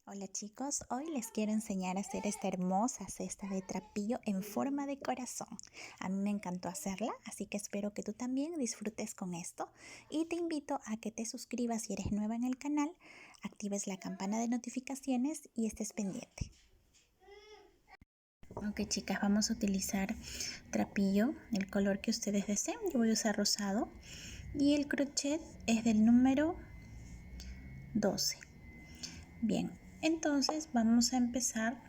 Hola chicos, hoy les quiero enseñar a hacer esta hermosa cesta de trapillo en forma de corazón. A mí me encantó hacerla, así que espero que tú también disfrutes con esto y te invito a que te suscribas si eres nueva en el canal, actives la campana de notificaciones y estés pendiente. Ok chicas, vamos a utilizar trapillo, el color que ustedes deseen. Yo voy a usar rosado y el crochet es del número 12. Bien, entonces vamos a empezar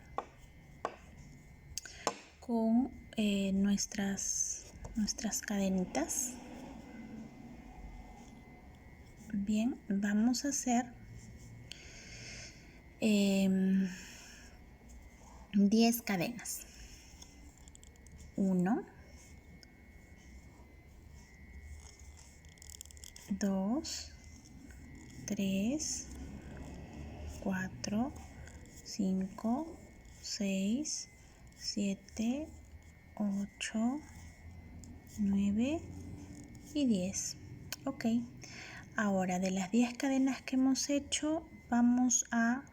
con nuestras cadenitas. Bien, vamos a hacer 10 cadenas. 1, 2, 3, 4, 5, 6, 7, 8, 9 y 10. Ok, ahora de las 10 cadenas que hemos hecho vamos a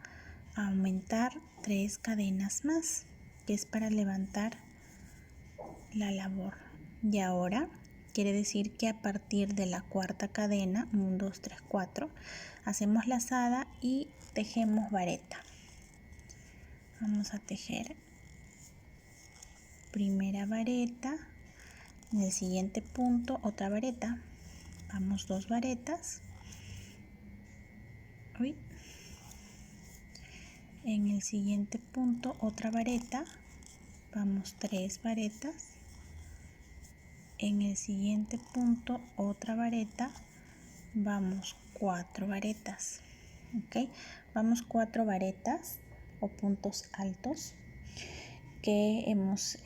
aumentar 3 cadenas más, que es para levantar la labor. Y ahora quiere decir que a partir de la cuarta cadena, 1, 2, 3, 4, hacemos lazada y tejemos vareta. Vamos a tejer primera vareta, en el siguiente punto otra vareta, vamos 2 varetas, en el siguiente punto otra vareta, vamos 3 varetas, en el siguiente punto otra vareta, vamos 4 varetas. Ok, vamos 4 varetas o puntos altos que hemos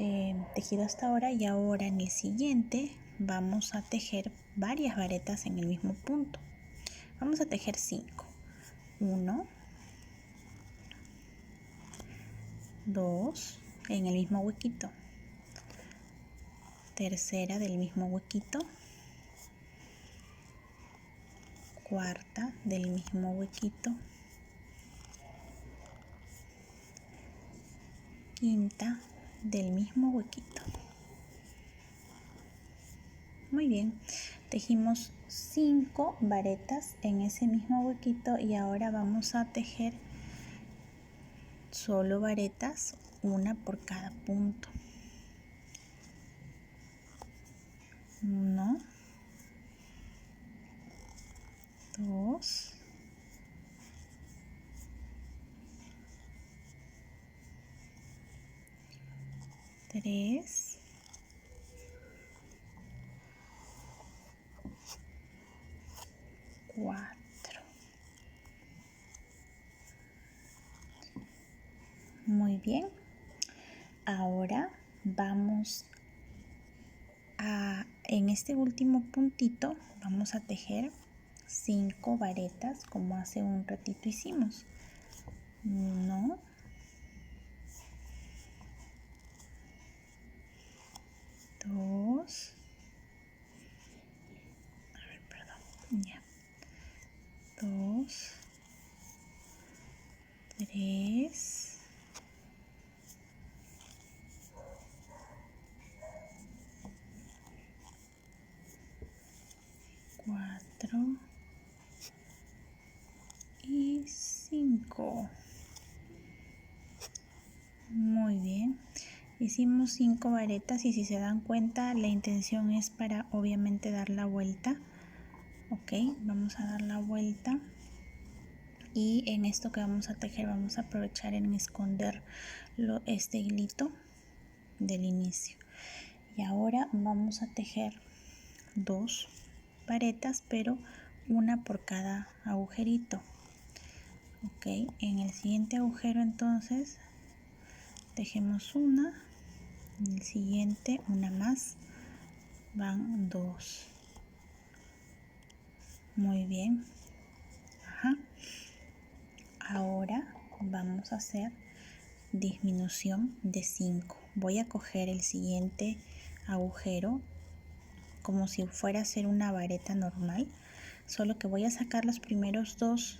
tejido hasta ahora, y ahora en el siguiente vamos a tejer varias varetas en el mismo punto. Vamos a tejer 5. 1, 2 en el mismo huequito, tercera del mismo huequito, cuarta del mismo huequito, quinta del mismo huequito. Muy bien, tejimos 5 varetas en ese mismo huequito y ahora vamos a tejer solo varetas, una por cada punto. 1, 2, 3, 4. Muy bien, ahora vamos en este último puntito vamos a tejer 5 varetas como hace un ratito hicimos. 1, 2, 2, 3, 4 y 5. Muy bien, hicimos 5 varetas y si se dan cuenta la intención es para obviamente dar la vuelta. Ok, vamos a dar la vuelta y en esto que vamos a tejer vamos a aprovechar en esconder este hilito del inicio. Y ahora vamos a tejer 2 varetas, pero una por cada agujerito. Ok, en el siguiente agujero entonces tejemos una, en el siguiente una más, van 2. Muy bien. Ahora vamos a hacer disminución de 5. Voy a coger el siguiente agujero como si fuera a hacer una vareta normal, solo que voy a sacar los primeros 2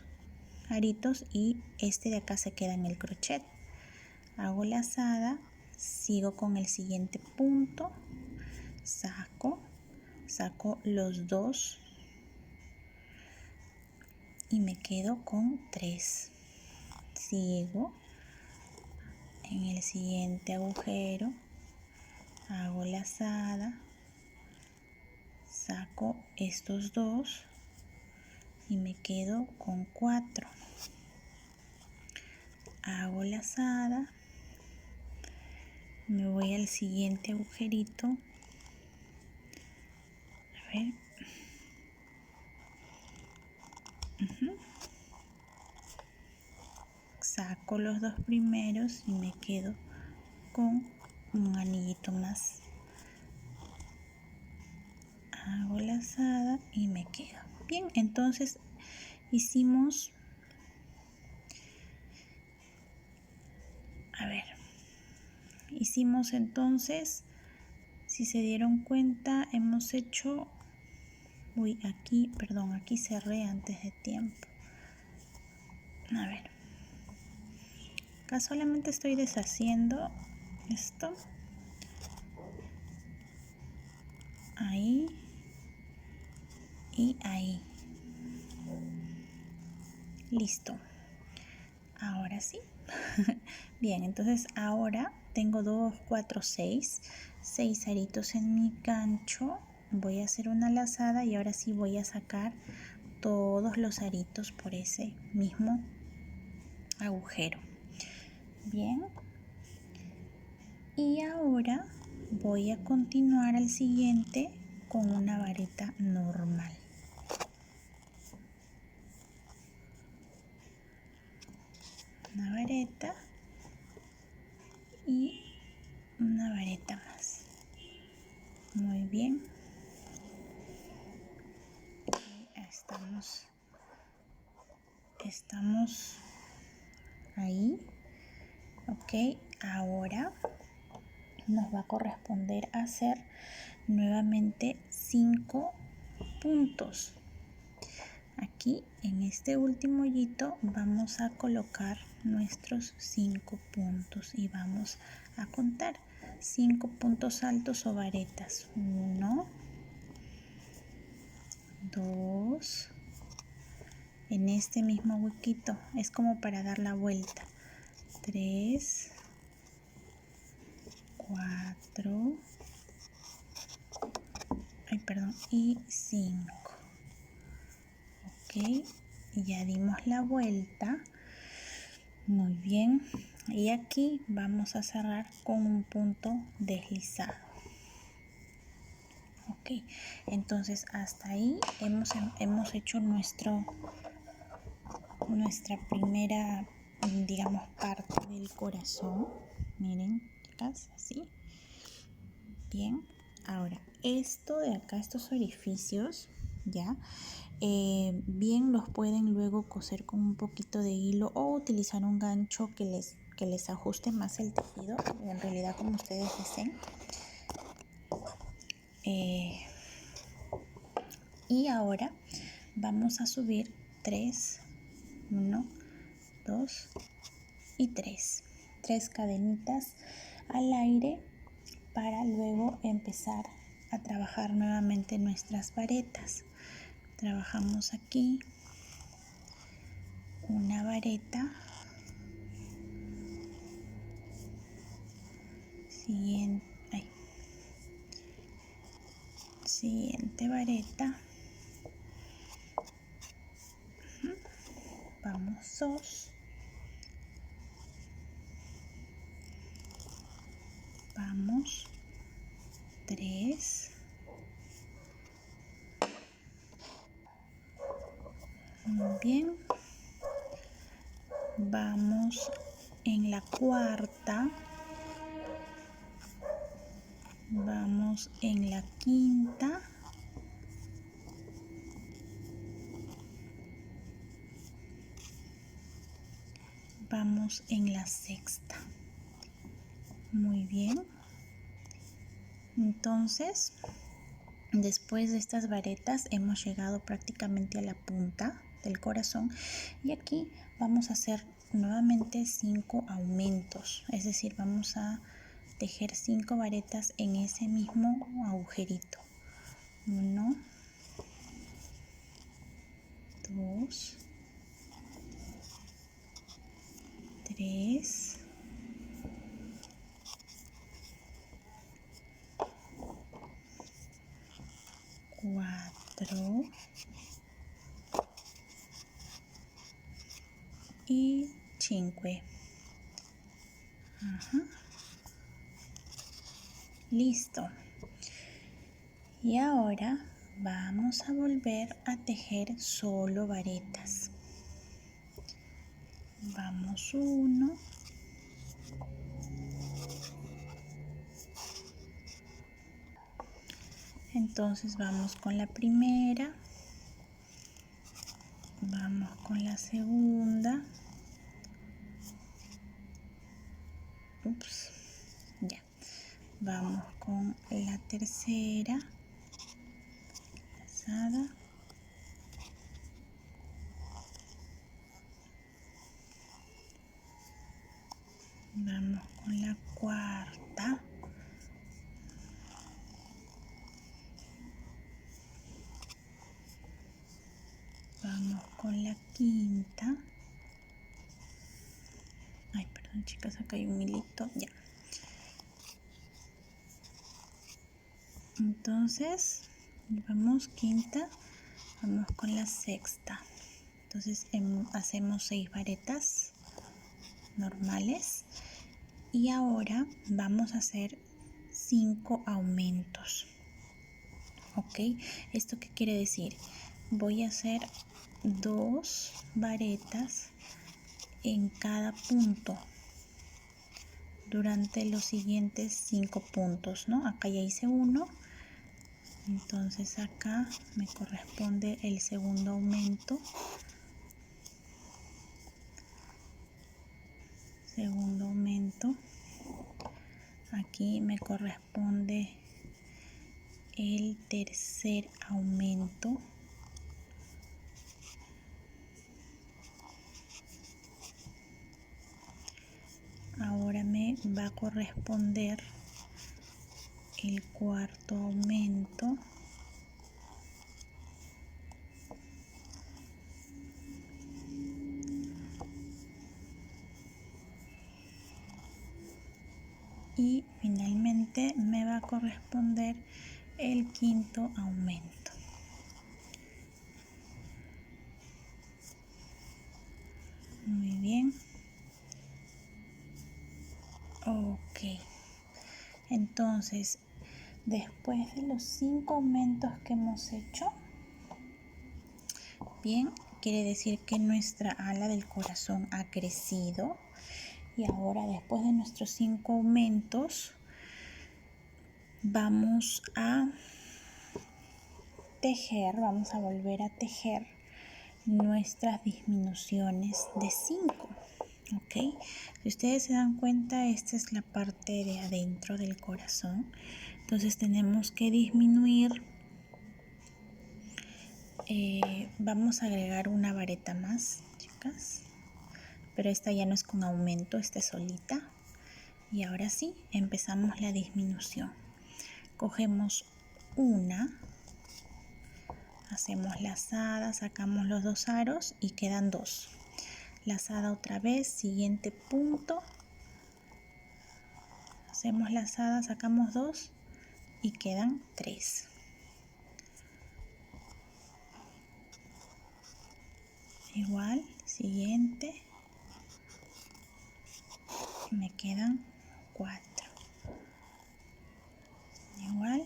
aritos y este de acá se queda en el crochet. Hago lazada, sigo con el siguiente punto, saco los 2 y me quedo con 3. Sigo en el siguiente agujero, hago lazada, saco estos 2 y me quedo con 4. Hago lazada, me voy al siguiente agujerito, a ver, saco los 2 primeros y me quedo con un anillito más. Hago lazada y me quedo. Bien, entonces hicimos, hicimos entonces, si se dieron cuenta, hemos hecho, aquí cerré antes de tiempo. A ver, acá solamente estoy deshaciendo esto. Ahí y ahí. Listo. Ahora sí. Bien, entonces ahora tengo 2, 4, 6 aritos en mi gancho. Voy a hacer una lazada y ahora sí voy a sacar todos los aritos por ese mismo agujero. Bien. Y ahora voy a continuar al siguiente con una vareta normal. Una vareta y una vareta más. Muy bien. Estamos ahí. Ok, ahora nos va a corresponder hacer nuevamente 5 puntos. Aquí en este último hoyito vamos a colocar nuestros 5 puntos y vamos a contar 5 puntos altos o varetas. 1, 2, en este mismo huequito, es como para dar la vuelta. 3, 4, y 5. Ok, ya dimos la vuelta. Muy bien, y aquí vamos a cerrar con un punto deslizado. Ok, entonces hasta ahí hemos hecho nuestra primera, digamos, parte del corazón. Miren, chicas, así. Bien, ahora esto de acá, estos orificios, ya, bien los pueden luego coser con un poquito de hilo o utilizar un gancho que les ajuste más el tejido, en realidad como ustedes deseen. Y ahora vamos a subir 3, 1, 2 y 3 cadenitas al aire para luego empezar a trabajar nuevamente nuestras varetas. Trabajamos aquí una vareta, siguiente vareta, vamos 2, vamos 3, muy bien, vamos en la cuarta, vamos en la quinta, vamos en la sexta. Muy bien, entonces después de estas varetas hemos llegado prácticamente a la punta. del corazón, y aquí vamos a hacer nuevamente 5 aumentos, es decir, vamos a tejer 5 varetas en ese mismo agujerito. 1, 2, 3, 4 y 5. Listo. Y ahora vamos a volver a tejer solo varetas. Vamos 1, entonces vamos con la primera, vamos con la segunda, ya, vamos con la tercera, lazada, vamos con la cuarta, vamos con la quinta. Ay, perdón chicas, acá hay un hilito, ya. Entonces, vamos quinta, vamos con la sexta. Entonces hacemos 6 varetas normales y ahora vamos a hacer 5 aumentos. Ok, ¿esto qué quiere decir? Voy a hacer 2 varetas en cada punto durante los siguientes 5 puntos, ¿no? Acá ya hice 1, entonces acá me corresponde el segundo aumento, aquí me corresponde el tercer aumento, ahora me va a corresponder el cuarto aumento, y finalmente me va a corresponder el quinto aumento. Muy bien. Ok. Entonces, después de los 5 aumentos que hemos hecho, bien, quiere decir que nuestra ala del corazón ha crecido. Y ahora, después de nuestros 5 aumentos, vamos a tejer, vamos a volver a tejer nuestras disminuciones de 5. Ok, si ustedes se dan cuenta, esta es la parte de adentro del corazón. Entonces tenemos que disminuir. Vamos a agregar una vareta más, chicas, pero esta ya no es con aumento, esta es solita. Y ahora sí, empezamos la disminución. Cogemos una, hacemos lazada, sacamos los 2 aros y quedan 2. Lazada otra vez, siguiente punto, hacemos lazada, sacamos 2 y quedan 3. Igual, siguiente, me quedan 4. Igual,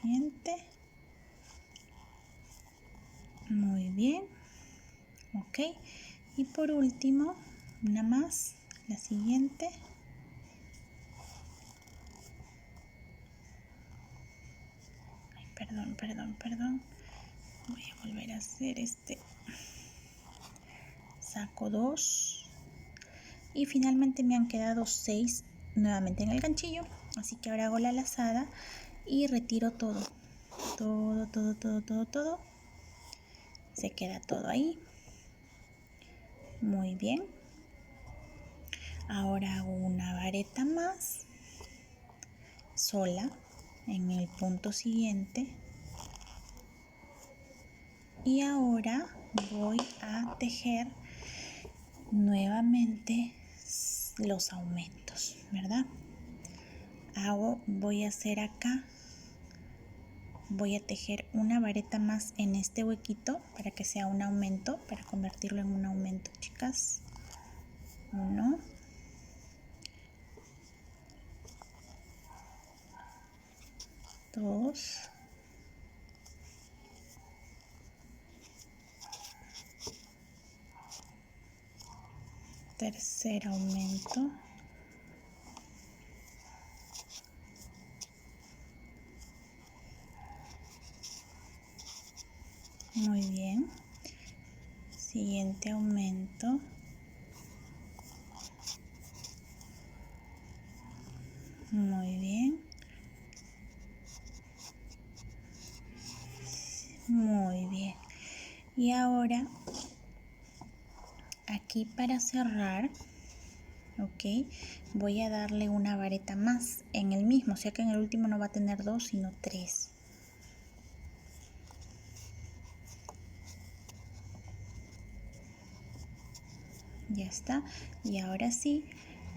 siguiente, muy bien, ok. Y por último, una más, la siguiente. Ay, perdón. Voy a volver a hacer este. Saco 2 y finalmente me han quedado 6 nuevamente en el ganchillo, así que ahora hago la lazada y retiro todo, se queda todo ahí. Muy bien. Ahora hago una vareta más sola en el punto siguiente. Y ahora voy a tejer nuevamente los aumentos, ¿verdad? Voy a hacer acá, voy a tejer una vareta más en este huequito para que sea un aumento, para convertirlo en un aumento, chicas. 1, 2, tercer aumento, muy bien, siguiente aumento, muy bien, muy bien. Y ahora aquí para cerrar, ok, voy a darle una vareta más en el mismo, o sea que en el último no va a tener 2 sino 3. Ya está. Y ahora sí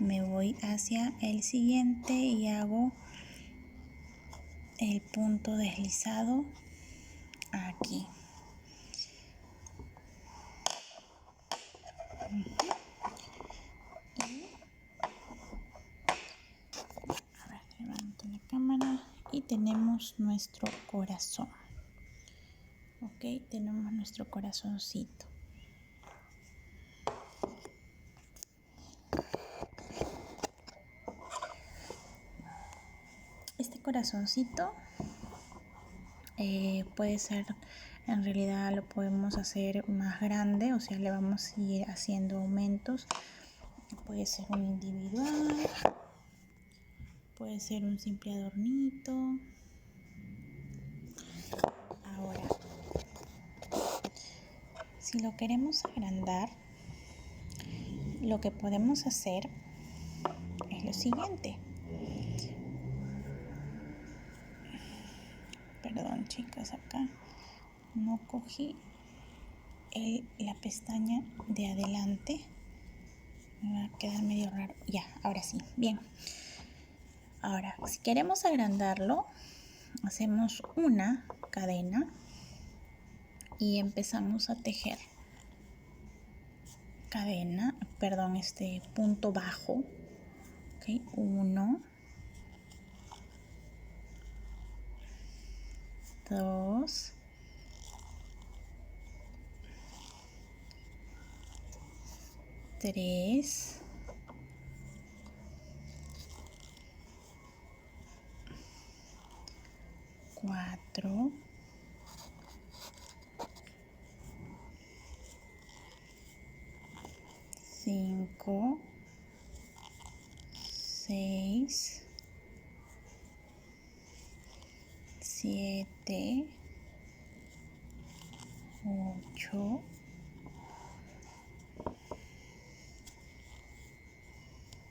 me voy hacia el siguiente y hago el punto deslizado aquí. A ver, levanto la cámara y tenemos nuestro corazón. Ok, tenemos nuestro corazoncito. Este corazoncito puede ser, en realidad lo podemos hacer más grande, o sea, le vamos a ir haciendo aumentos. Puede ser un individual, puede ser un simple adornito. Ahora, si lo queremos agrandar, lo que podemos hacer es lo siguiente. Perdón, chicas, acá no cogí la pestaña de adelante. Me va a quedar medio raro. Ya, ahora sí. Bien. Ahora, si queremos agrandarlo, hacemos una cadena y empezamos a tejer cadena, perdón, este punto bajo. Ok, 1, 2, 3, 4, 5, 6, 7, 8,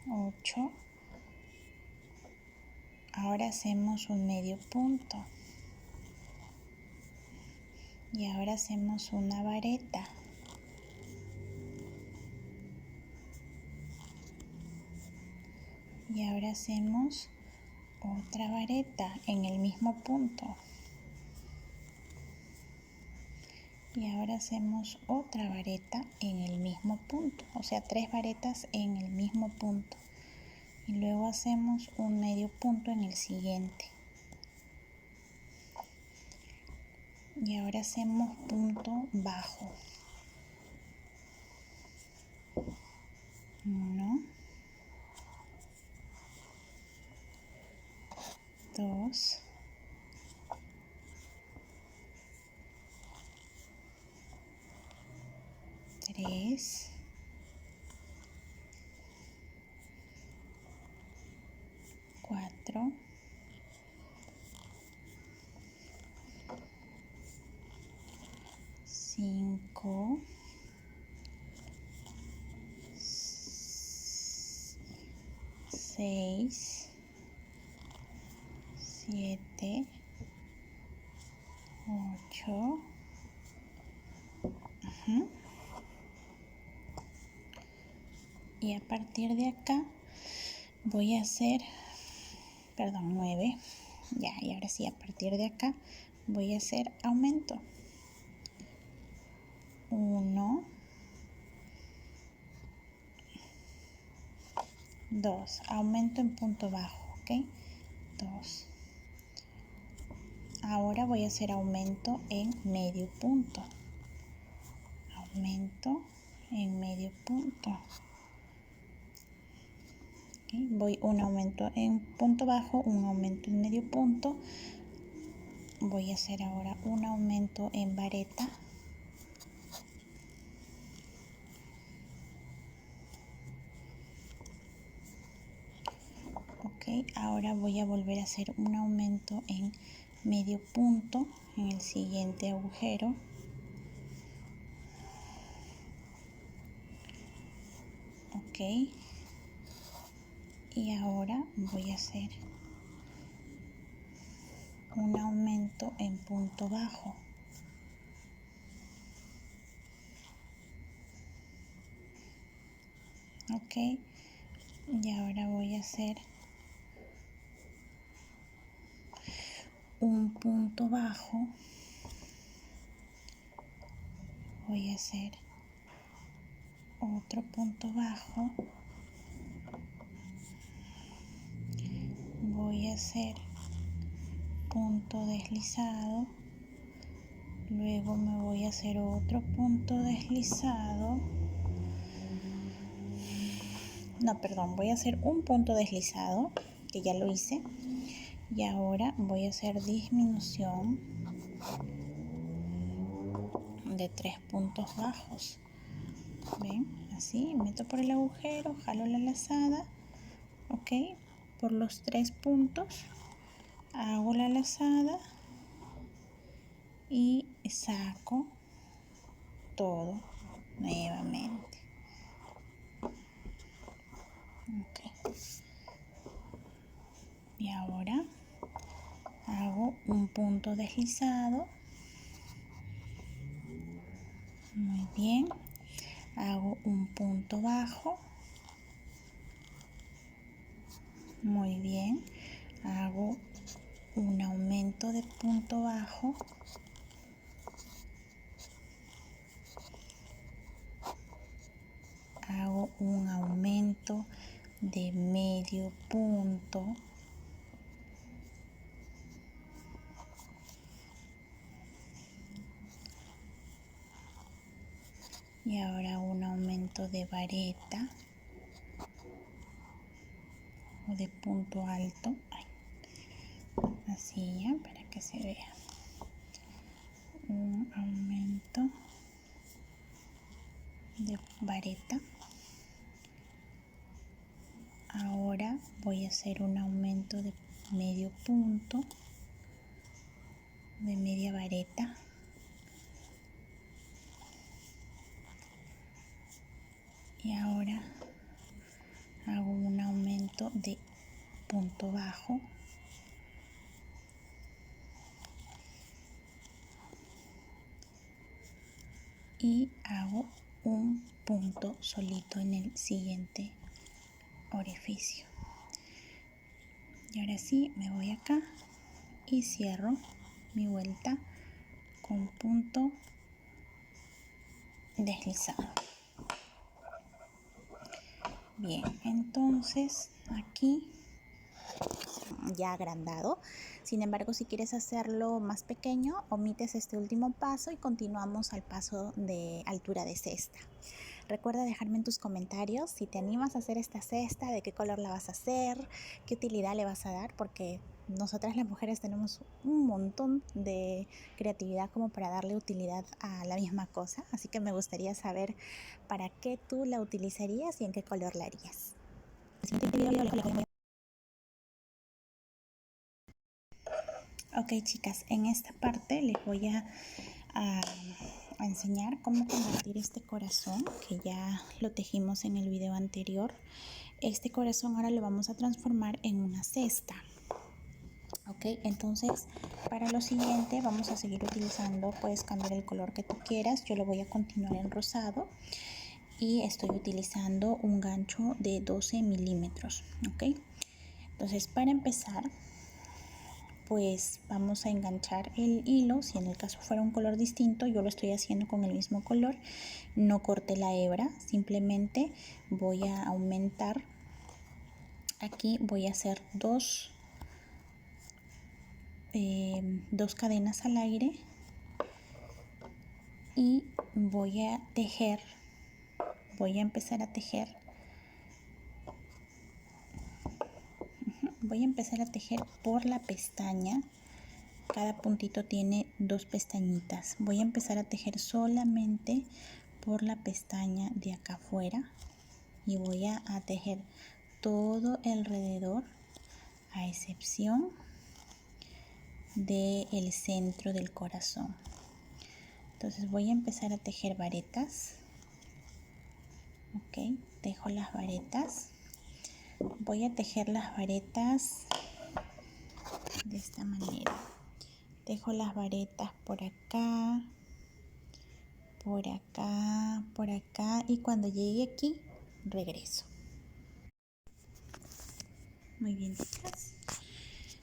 8. Ahora hacemos un medio punto. Y ahora hacemos una vareta. Y ahora hacemos otra vareta en el mismo punto. Y ahora hacemos otra vareta en el mismo punto. O sea, 3 varetas en el mismo punto. Y luego hacemos un medio punto en el siguiente. Y ahora hacemos punto bajo. 1, 2, 3, 4, 5, 6, 7, 8. Y a partir de acá voy a hacer, perdón, 9. Ya, y ahora sí, a partir de acá voy a hacer aumento. 1, 2, aumento en punto bajo, ¿ok? 2. Ahora voy a hacer aumento en medio punto. Aumento en medio punto. ¿Okay? Voy un aumento en punto bajo, un aumento en medio punto. Voy a hacer ahora un aumento en vareta. Ok, ahora voy a volver a hacer un aumento en medio punto en el siguiente agujero. Ok, y ahora voy a hacer un aumento en punto bajo. Ok, y ahora voy a hacer un punto bajo. Voy a hacer otro punto bajo. Voy a hacer punto deslizado. Luego me voy a hacer otro punto deslizado. No, perdón, voy a hacer un punto deslizado, que ya lo hice. Y ahora voy a hacer disminución de 3 puntos bajos. ¿Ven? Así, meto por el agujero, jalo la lazada. Ok, por los 3 puntos hago la lazada y saco todo nuevamente. Okay. Y ahora hago un punto deslizado. Muy bien. Hago un punto bajo. Muy bien. Hago un aumento de punto bajo. Hago un aumento de medio punto. Y ahora un aumento de vareta o de punto alto. Así ya, para que se vea. Un aumento de vareta. Ahora voy a hacer un aumento de medio punto, de media vareta. Y ahora hago un aumento de punto bajo. Y hago un punto solito en el siguiente orificio. Y ahora sí me voy acá y cierro mi vuelta con punto deslizado. Bien, entonces aquí ya agrandado. Sin embargo, si quieres hacerlo más pequeño, omites este último paso y continuamos al paso de altura de cesta. Recuerda dejarme en tus comentarios si te animas a hacer esta cesta, de qué color la vas a hacer, qué utilidad le vas a dar, porque nosotras las mujeres tenemos un montón de creatividad como para darle utilidad a la misma cosa. Así que me gustaría saber para qué tú la utilizarías y en qué color la harías. Ok, chicas, en esta parte les voy a a enseñar cómo convertir este corazón, que ya lo tejimos en el video anterior. Este corazón ahora lo vamos a transformar en una cesta. Ok, entonces para lo siguiente vamos a seguir utilizando, puedes cambiar el color que tú quieras. Yo lo voy a continuar en rosado y estoy utilizando un gancho de 12 milímetros. Ok, entonces para empezar, pues vamos a enganchar el hilo. Si en el caso fuera un color distinto, yo lo estoy haciendo con el mismo color. No corté la hebra, simplemente voy a aumentar. Aquí voy a hacer dos cadenas al aire y voy a tejer, voy a empezar a tejer. Voy a empezar a tejer por la pestaña. Cada puntito tiene 2 pestañitas. Voy a empezar a tejer solamente por la pestaña de acá afuera y voy a tejer todo alrededor, a excepción del centro del corazón. Entonces voy a empezar a tejer varetas. Ok, tejo las varetas. Voy a tejer las varetas de esta manera. Tejo las varetas por acá, por acá, por acá, y cuando llegue aquí regreso. Muy bien, chicas,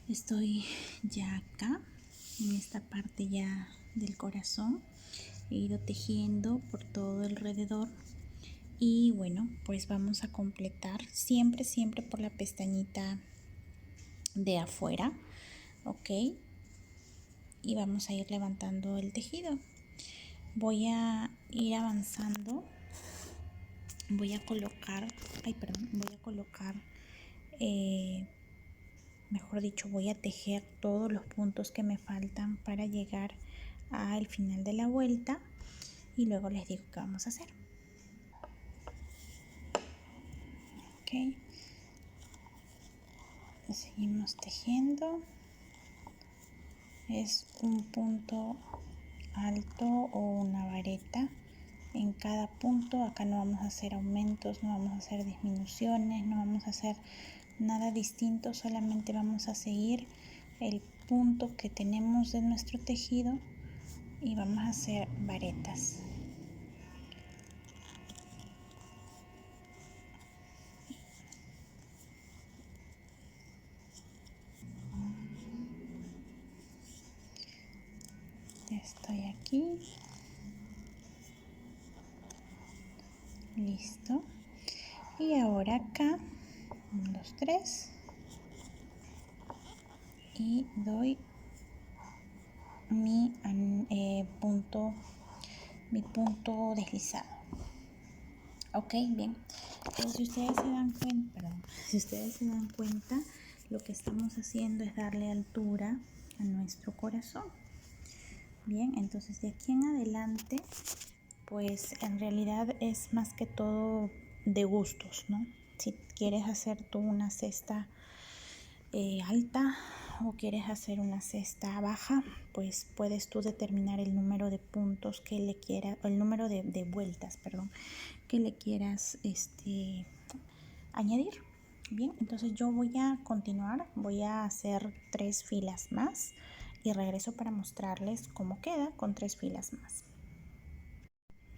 estoy ya acá en esta parte ya del corazón. He ido tejiendo por todo alrededor y bueno, pues vamos a completar siempre por la pestañita de afuera. Ok, y vamos a ir levantando el tejido. Voy a ir avanzando. Voy a colocar, mejor dicho, voy a tejer todos los puntos que me faltan para llegar al final de la vuelta y luego les digo qué vamos a hacer. Ok, seguimos tejiendo. Es un punto alto o una vareta en cada punto. Acá no vamos a hacer aumentos, no vamos a hacer disminuciones, no vamos a hacer nada distinto, solamente vamos a seguir el punto que tenemos de nuestro tejido y vamos a hacer varetas. Estoy aquí. Listo. Y ahora acá, 1, 2, 3. Y doy mi punto deslizado. Ok, bien. Entonces, si ustedes se dan cuenta, lo que estamos haciendo es darle altura a nuestro corazón. Bien, entonces de aquí en adelante, pues en realidad es más que todo de gustos, ¿no? Si quieres hacer tú una cesta alta o quieres hacer una cesta baja, pues puedes tú determinar el número de puntos que le quieras, o el número de vueltas, perdón, que le quieras añadir. Bien, entonces yo voy a continuar, voy a hacer 3 filas más y regreso para mostrarles cómo queda con 3 filas más.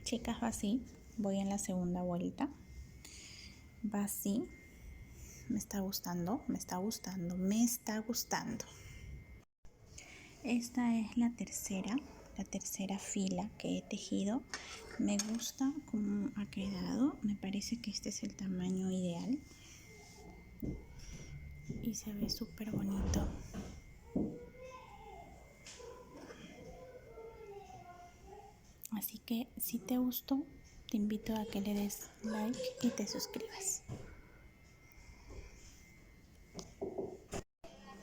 Chicas, va así, voy en la segunda vuelta, va así. Me está gustando. Esta es la tercera fila que he tejido. Me gusta cómo ha quedado. Me parece que este es el tamaño ideal. Y se ve súper bonito. Así que si te gustó, te invito a que le des like y te suscribas.